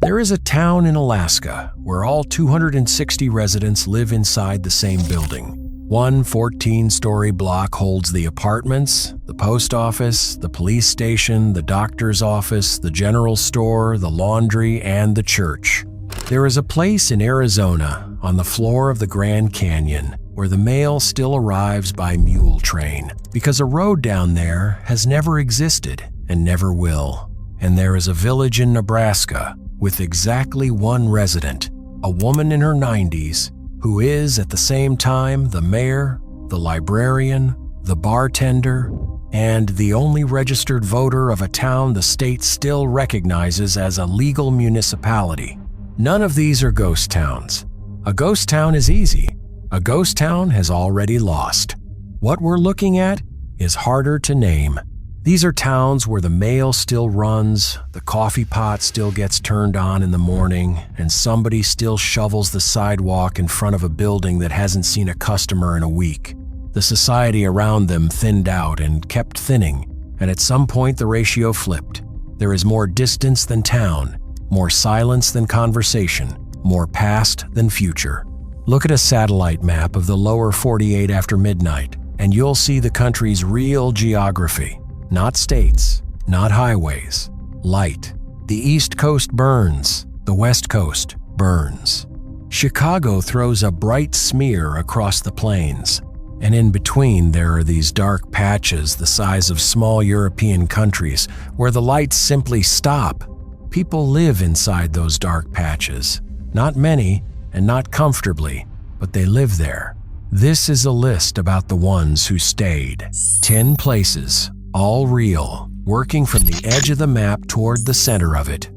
There is a town in Alaska where all 260 residents live inside the same building. One 14-story block holds the apartments, the post office, the police station, the doctor's office, the general store, the laundry, and the church. There is a place in Arizona on the floor of the Grand Canyon where the mail still arrives by mule train because a road down there has never existed and never will. And there is a village in Nebraska with exactly one resident, a woman in her 90s, who is at the same time the mayor, the librarian, the bartender, and the only registered voter of a town the state still recognizes as a legal municipality. None of these are ghost towns. A ghost town is easy. A ghost town has already lost. What we're looking at is harder to name. These are towns where the mail still runs, the coffee pot still gets turned on in the morning, and somebody still shovels the sidewalk in front of a building that hasn't seen a customer in a week. The society around them thinned out and kept thinning, and at some point the ratio flipped. There is more distance than town, more silence than conversation, more past than future. Look at a satellite map of the lower 48 after midnight, and you'll see the country's real geography. Not states, not highways, light. The East Coast burns, the West Coast burns. Chicago throws a bright smear across the plains, and in between there are these dark patches the size of small European countries where the lights simply stop. People live inside those dark patches. Not many and not comfortably, but they live there. This is a list about the ones who stayed. 10 places. All real, working from the edge of the map toward the center of it.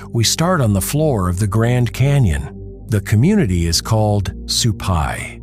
We start on the floor of the Grand Canyon. The community is called Supai.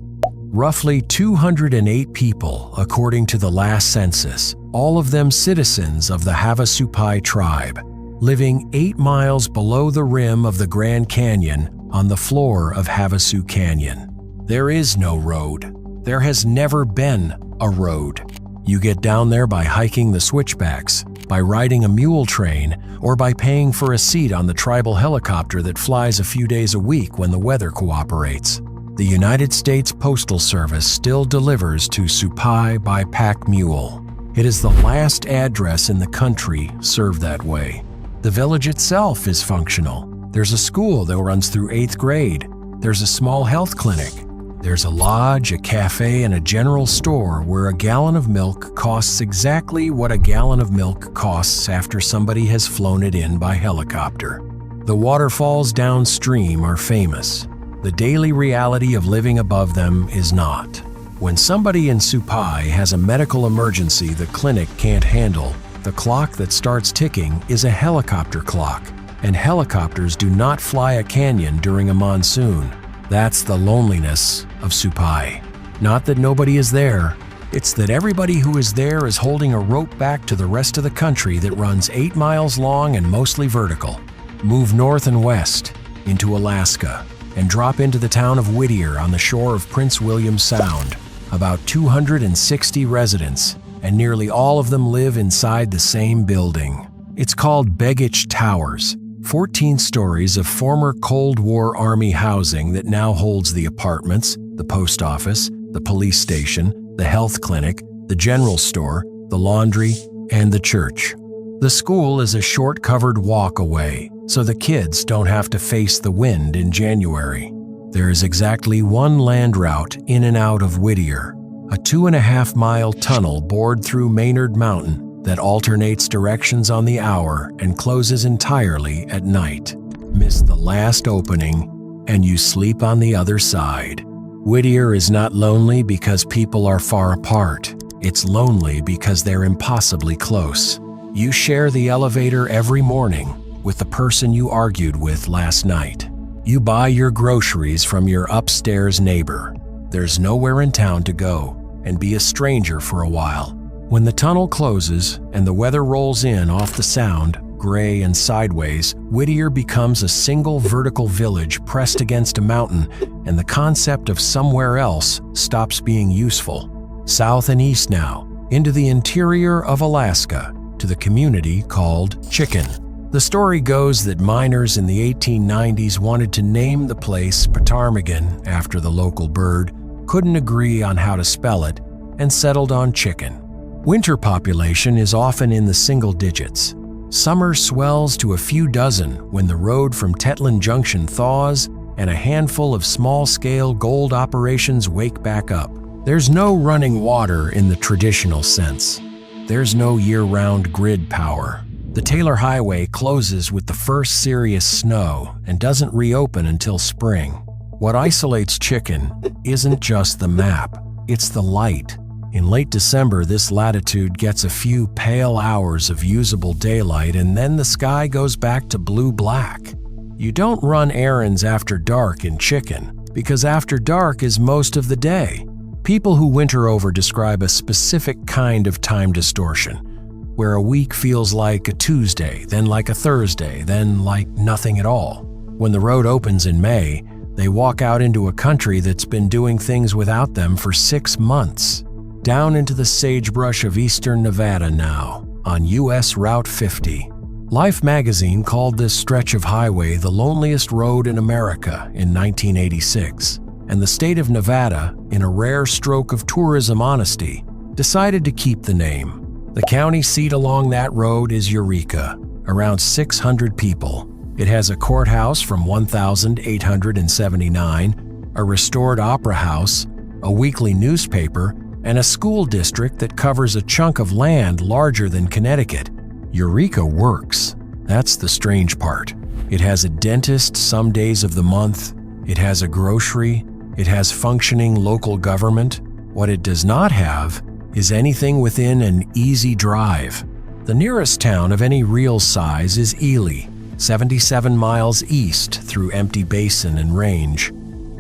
Roughly 208 people, according to the last census, all of them citizens of the Havasupai tribe, living 8 miles below the rim of the Grand Canyon on the floor of Havasu Canyon. There is no road. There has never been a road. You get down there by hiking the switchbacks, by riding a mule train, or by paying for a seat on the tribal helicopter that flies a few days a week when the weather cooperates. The United States Postal Service still delivers to Supai by pack mule. It is the last address in the country served that way. The village itself is functional. There's a school that runs through 8th grade. There's a small health clinic. There's a lodge, a cafe, and a general store where a gallon of milk costs exactly what a gallon of milk costs after somebody has flown it in by helicopter. The waterfalls downstream are famous. The daily reality of living above them is not. When somebody in Supai has a medical emergency the clinic can't handle, the clock that starts ticking is a helicopter clock, and helicopters do not fly a canyon during a monsoon. That's the loneliness of Supai. Not that nobody is there, it's that everybody who is there is holding a rope back to the rest of the country that runs 8 miles long and mostly vertical. Move north and west into Alaska and drop into the town of Whittier on the shore of Prince William Sound. About 260 residents, and nearly all of them live inside the same building. It's called Begich Towers. 14 stories of former Cold War Army housing that now holds the apartments, the post office, the police station, the health clinic, the general store, the laundry, and the church. The school is a short covered walk away, so the kids don't have to face the wind in January. There is exactly one land route in and out of Whittier, a 2.5-mile tunnel bored through Maynard Mountain that alternates directions on the hour and closes entirely at night. Miss the last opening, and you sleep on the other side. Whittier is not lonely because people are far apart. It's lonely because they're impossibly close. You share the elevator every morning with the person you argued with last night. You buy your groceries from your upstairs neighbor. There's nowhere in town to go and be a stranger for a while. When the tunnel closes and the weather rolls in off the sound, gray and sideways, Whittier becomes a single vertical village pressed against a mountain, and the concept of somewhere else stops being useful. South and east now, into the interior of Alaska, to the community called Chicken. The story goes that miners in the 1890s wanted to name the place Ptarmigan after the local bird, couldn't agree on how to spell it, and settled on chicken. Winter population is often in the single digits. Summer swells to a few dozen when the road from Tetlin Junction thaws and a handful of small-scale gold operations wake back up. There's no running water in the traditional sense. There's no year-round grid power. The Taylor Highway closes with the first serious snow and doesn't reopen until spring. What isolates Chicken isn't just the map, it's the light. In late December, this latitude gets a few pale hours of usable daylight, and then the sky goes back to blue-black. You don't run errands after dark in Chicken, because after dark is most of the day. People who winter over describe a specific kind of time distortion, where a week feels like a Tuesday, then like a Thursday, then like nothing at all. When the road opens in May, they walk out into a country that's been doing things without them for 6 months. Down into the sagebrush of eastern Nevada now, on US Route 50. Life magazine called this stretch of highway the loneliest road in America in 1986, and the state of Nevada, in a rare stroke of tourism honesty, decided to keep the name. The county seat along that road is Eureka, around 600 people. It has a courthouse from 1879, a restored opera house, a weekly newspaper, and a school district that covers a chunk of land larger than Connecticut. Eureka works. That's the strange part. It has a dentist some days of the month. It has a grocery. It has functioning local government. What it does not have is anything within an easy drive. The nearest town of any real size is Ely, 77 miles east through Empty Basin and Range.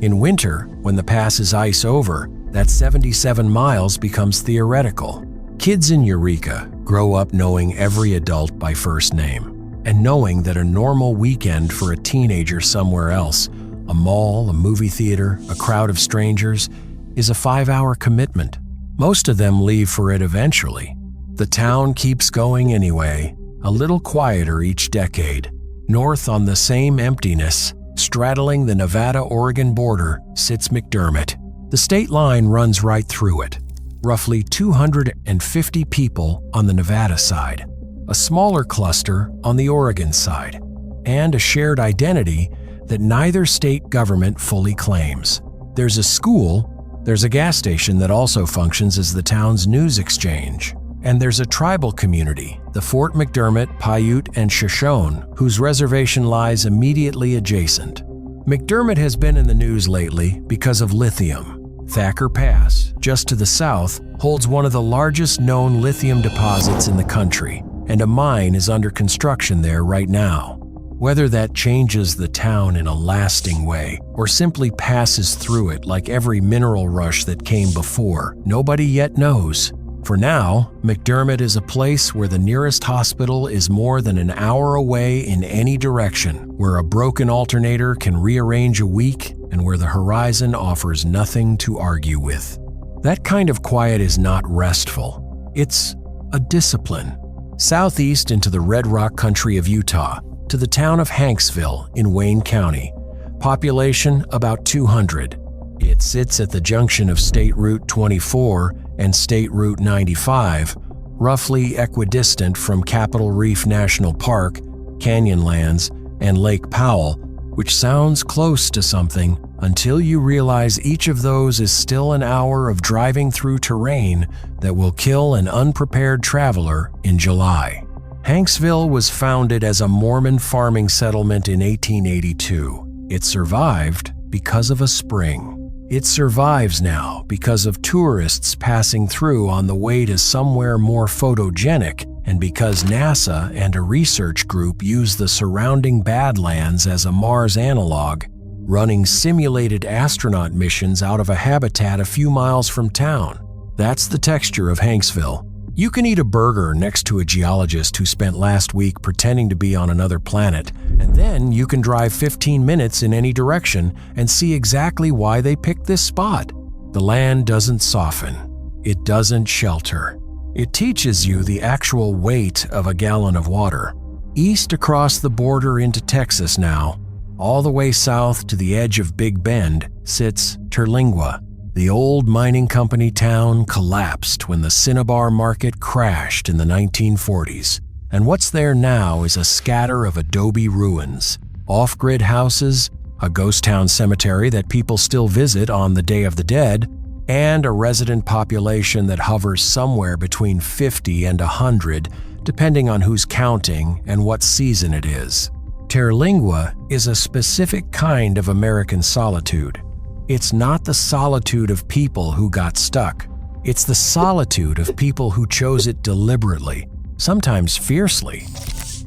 In winter, when the pass is ice over, that 77 miles becomes theoretical. Kids in Eureka grow up knowing every adult by first name, and knowing that a normal weekend for a teenager somewhere else, a mall, a movie theater, a crowd of strangers, is a 5-hour commitment. Most of them leave for it eventually. The town keeps going anyway, a little quieter each decade. North on the same emptiness, straddling the Nevada-Oregon border, sits McDermott. The state line runs right through it. Roughly 250 people on the Nevada side, a smaller cluster on the Oregon side, and a shared identity that neither state government fully claims. There's a school, there's a gas station that also functions as the town's news exchange, and there's a tribal community, the Fort McDermott, Paiute, and Shoshone, whose reservation lies immediately adjacent. McDermott has been in the news lately because of lithium. Thacker Pass, just to the south, holds one of the largest known lithium deposits in the country, and a mine is under construction there right now. Whether that changes the town in a lasting way or simply passes through it like every mineral rush that came before, nobody yet knows. For now, McDermott is a place where the nearest hospital is more than an hour away in any direction, where a broken alternator can rearrange a week, and where the horizon offers nothing to argue with. That kind of quiet is not restful. It's a discipline. Southeast into the Red Rock country of Utah, to the town of Hanksville in Wayne County. Population about 200. It sits at the junction of State Route 24 and State Route 95, roughly equidistant from Capitol Reef National Park, Canyonlands, and Lake Powell, which sounds close to something until you realize each of those is still an hour of driving through terrain that will kill an unprepared traveler in July. Hanksville was founded as a Mormon farming settlement in 1882. It survived because of a spring. It survives now because of tourists passing through on the way to somewhere more photogenic, and because NASA and a research group use the surrounding Badlands as a Mars analog, running simulated astronaut missions out of a habitat a few miles from town. That's the texture of Hanksville. You can eat a burger next to a geologist who spent last week pretending to be on another planet, and then you can drive 15 minutes in any direction and see exactly why they picked this spot. The land doesn't soften. It doesn't shelter. It teaches you the actual weight of a gallon of water. East across the border into Texas now, all the way south to the edge of Big Bend, sits Terlingua. The old mining company town collapsed when the Cinnabar market crashed in the 1940s. And what's there now is a scatter of adobe ruins, off-grid houses, a ghost town cemetery that people still visit on the Day of the Dead, and a resident population that hovers somewhere between 50 and 100, depending on who's counting and what season it is. Terlingua is a specific kind of American solitude. It's not the solitude of people who got stuck. It's the solitude of people who chose it deliberately, sometimes fiercely.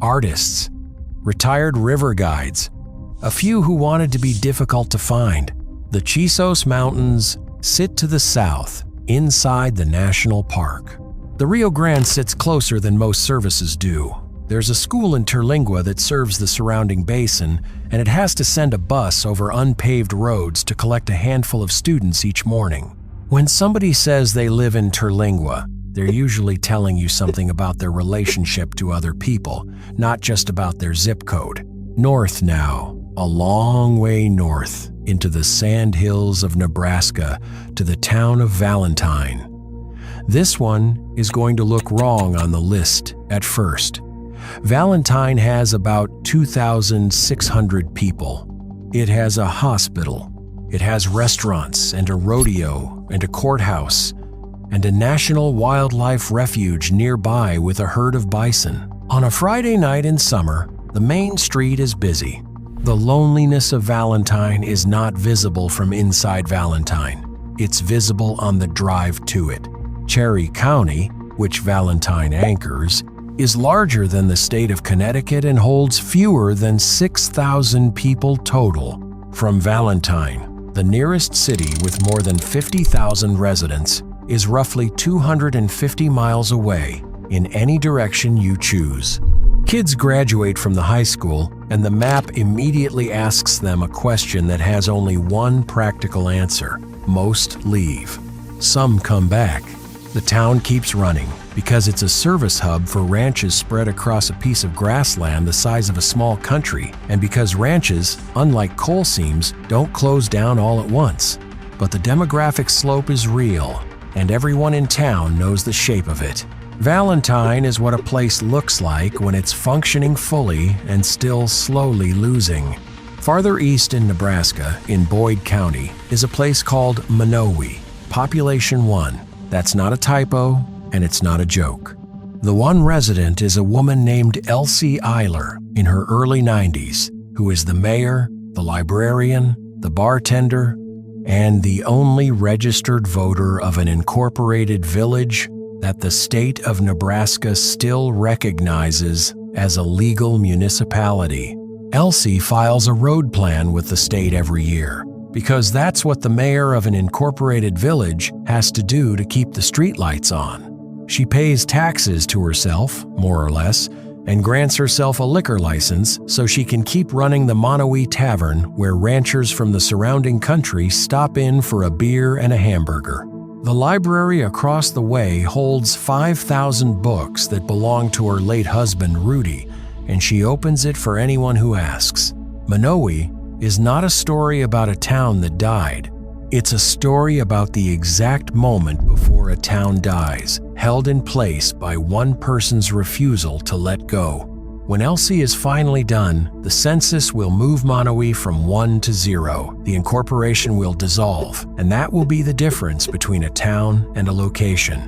Artists, retired river guides, a few who wanted to be difficult to find. The Chisos Mountains sit to the south, inside the national park. The Rio Grande sits closer than most services do. There's a school in Terlingua that serves the surrounding basin, and it has to send a bus over unpaved roads to collect a handful of students each morning. When somebody says they live in Terlingua, they're usually telling you something about their relationship to other people, not just about their zip code. North now, a long way north, into the sand hills of Nebraska, to the town of Valentine. This one is going to look wrong on the list at first. Valentine has about 2,600 people. It has a hospital. It has restaurants and a rodeo and a courthouse and a national wildlife refuge nearby with a herd of bison. On a Friday night in summer, the main street is busy. The loneliness of Valentine is not visible from inside Valentine. It's visible on the drive to it. Cherry County, which Valentine anchors, is larger than the state of Connecticut and holds fewer than 6,000 people total. From Valentine, the nearest city with more than 50,000 residents, is roughly 250 miles away in any direction you choose. Kids graduate from the high school, and the map immediately asks them a question that has only one practical answer. Most leave. Some come back. The town keeps running because it's a service hub for ranches spread across a piece of grassland the size of a small country, and because ranches, unlike coal seams, don't close down all at once. But the demographic slope is real, and everyone in town knows the shape of it. Valentine is what a place looks like when it's functioning fully and still slowly losing. Farther east in Nebraska, in Boyd County, is a place called Minowi, population 1. That's not a typo, and it's not a joke. The one resident is a woman named Elsie Eiler in her early 90s, who is the mayor, the librarian, the bartender, and the only registered voter of an incorporated village that the state of Nebraska still recognizes as a legal municipality. Elsie files a road plan with the state every year, because that's what the mayor of an incorporated village has to do to keep the streetlights on. She pays taxes to herself, more or less, and grants herself a liquor license so she can keep running the Minowi Tavern, where ranchers from the surrounding country stop in for a beer and a hamburger. The library across the way holds 5,000 books that belong to her late husband, Rudy, and she opens it for anyone who asks. Minowi is not a story about a town that died. It's a story about the exact moment before a town dies, held in place by one person's refusal to let go. When Elsie is finally done, the census will move Minowi from 1 to 0. The incorporation will dissolve, and that will be the difference between a town and a location.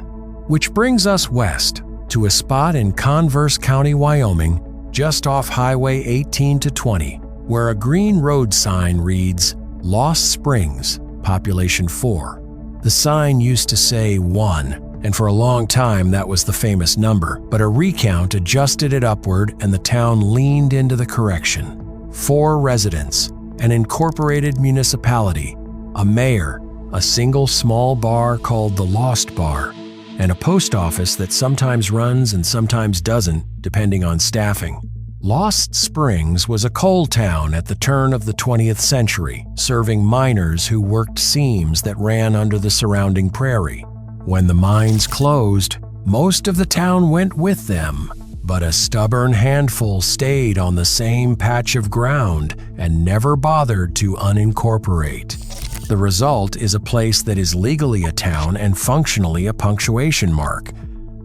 Which brings us west, to a spot in Converse County, Wyoming, just off Highway 18 to 20, where a green road sign reads, Lost Springs, population 4. The sign used to say 1, and for a long time that was the famous number, but a recount adjusted it upward and the town leaned into the correction. 4 residents, an incorporated municipality, a mayor, a single small bar called the Lost Bar, and a post office that sometimes runs and sometimes doesn't, depending on staffing. Lost Springs was a coal town at the turn of the 20th century, serving miners who worked seams that ran under the surrounding prairie. When the mines closed, most of the town went with them, But a stubborn handful stayed on the same patch of ground and never bothered to unincorporate. The result is a place that is legally a town and functionally a punctuation mark.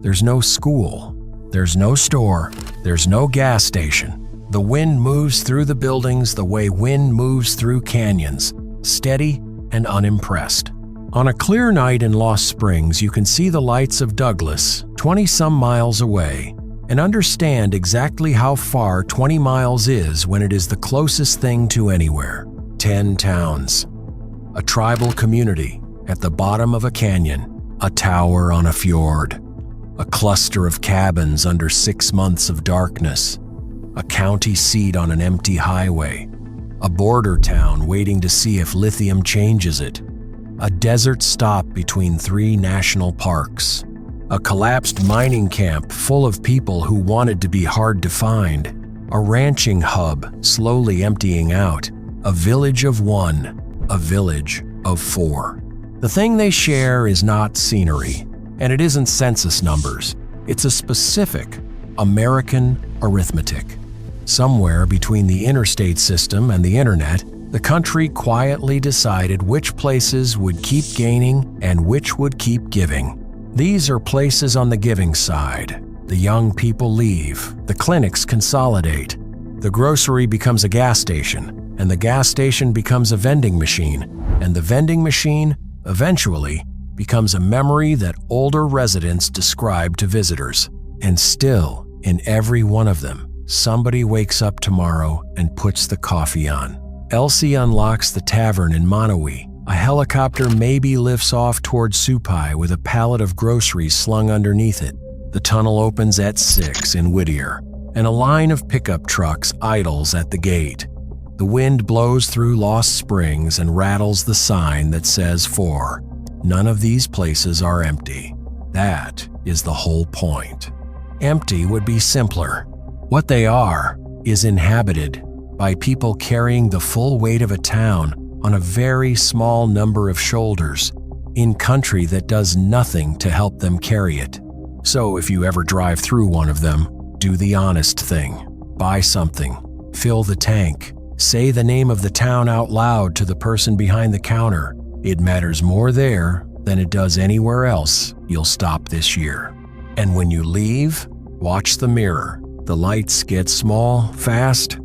There's no school, there's no store, there's no gas station. The wind moves through the buildings the way wind moves through canyons, steady and unimpressed. On a clear night in Lost Springs, you can see the lights of Douglas, 20-some miles away, and understand exactly how far 20 miles is when it is the closest thing to anywhere. 10 towns. A tribal community at the bottom of a canyon, a tower on a fjord, a cluster of cabins under 6 months of darkness, a county seat on an empty highway, a border town waiting to see if lithium changes it, a desert stop between 3 national parks, a collapsed mining camp full of people who wanted to be hard to find, a ranching hub slowly emptying out, a village of 1, a village of 4. The thing they share is not scenery, and it isn't census numbers. It's a specific American arithmetic. Somewhere between the interstate system and the internet, the country quietly decided which places would keep gaining and which would keep giving. These are places on the giving side. The young people leave, the clinics consolidate, the grocery becomes a gas station, and the gas station becomes a vending machine, and the vending machine, eventually, becomes a memory that older residents describe to visitors. And still, in every one of them, somebody wakes up tomorrow and puts the coffee on. Elsie unlocks the tavern in Monowi. A helicopter maybe lifts off towards Supai with a pallet of groceries slung underneath it. The tunnel opens at 6 in Whittier, and a line of pickup trucks idles at the gate. The wind blows through Lost Springs and rattles the sign that says 4. None of these places are empty. That is the whole point. Empty would be simpler. What they are is inhabited by people carrying the full weight of a town on a very small number of shoulders, in country that does nothing to help them carry it. So if you ever drive through one of them, do the honest thing. Buy something, fill the tank, say the name of the town out loud to the person behind the counter. It matters more there than it does anywhere else you'll stop this year. And when you leave, watch the mirror. The lights get small, fast,